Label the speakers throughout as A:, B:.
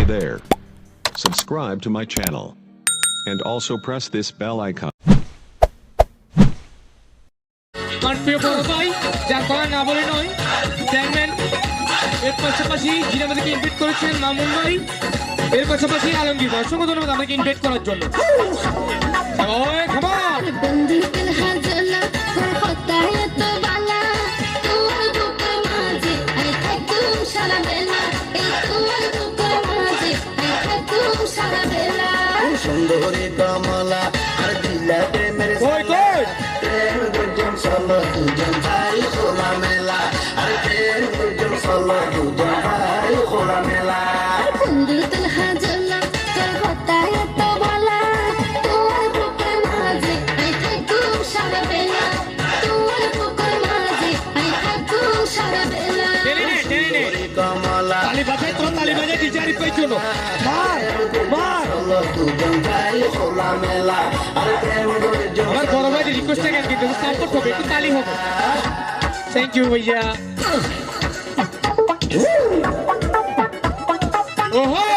A: Hey there. Subscribe to my channel. And also press this bell icon.
B: প্রিয় বড় ভাই যার কথা না বলে নয় চেয়ারম্যান এর পাশাপাশি যিনি আমাদেরকে ইনভাইট করেছেন মামুন ভাই এর পাশাপাশি আলমগীর ভাই অসংখ্য ধন্যবাদ আমাকে ইনভাইট করার জন্য
C: সুন্দরী কমলা আর দিলাতে মেরে প্রেম গুঞ্জন চলো দুজন ভাই খোলা মেলা আর প্রেম গুঞ্জন চলো দুজন ভাই খোলা মেলা
B: আমার বড় ভাই রিকোয়েস্ট থাকে কিন্তু সাপোর্ট হবে একটু তালি হবে থ্যাংক ইউ ভাইয়া ওহো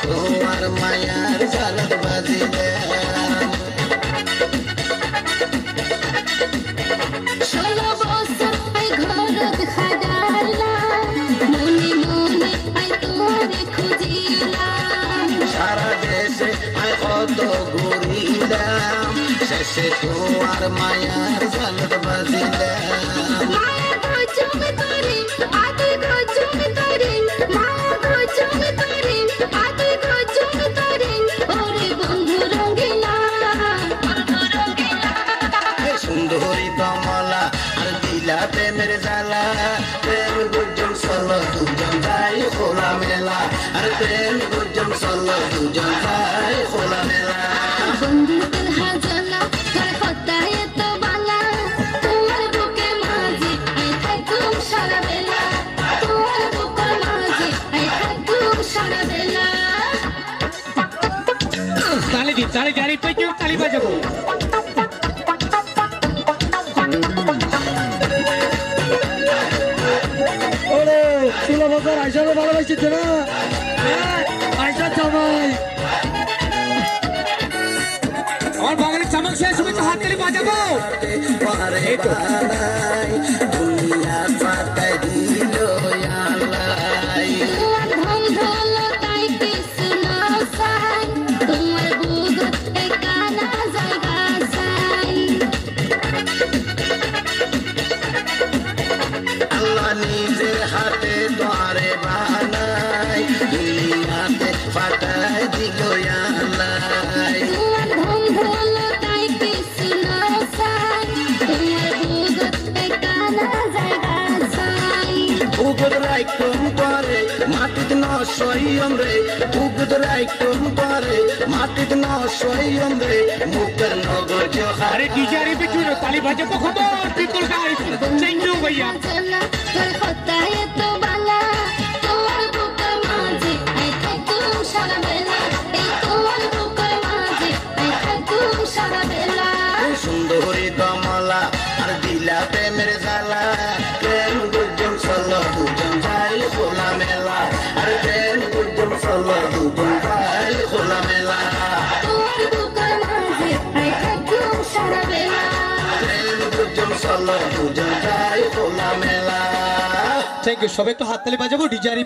C: তোমার মায়ার জালত বাজিলে সারা দেশে আয় কত ঘুরিলাম শেষে তোমার মায়ার জালত বাজিলাম সুন্দরী কমলা আর দিলা প্রেমের জ্বালা প্রেম গুঞ্জন চলো দুজন ভাই খোলা মেলা আর প্রেম গুঞ্জন চলো দুজন ভাই খোলা মেলা
B: তালি দিন তালি গাড়ি পেয়ে তালি বাজাবো
D: ষোলো বছর আইসারও ভালোবাসিছে না আইসা জামাই
B: আমার বাগানের চামক শেষ হবে তো হাত তালি বাজাবো
C: দুনিয়া পাতায় দিল নিজের হাতে দ্বারে বানাই দুনিয়াতে ফাটায় দিল ভূগত রাইকম করে মাটিতে নশয়ম রে ভূগত রাইকম করে মাটিতে নশয়ম রে মুখের নগর
B: আরে ডিজারি পিছনে তালি বাজাবো খবর পিকল গাড়ি থ্যাংক ইউ ভাইয়া
C: সুন্দরী কমলা আর দিলা প্রেমের জ্বালা প্রেম গুঞ্জন চলো দুজন ভাই খোলা মেলা আর প্রেম গুঞ্জন চলো দুজন ভাই খোলা মেলা প্রেম গুঞ্জন চলো দুজন ভাই খোলা মেলা
B: থ্যাংক ইউ সবাই তো হাততালি বাজাবো ডিজারি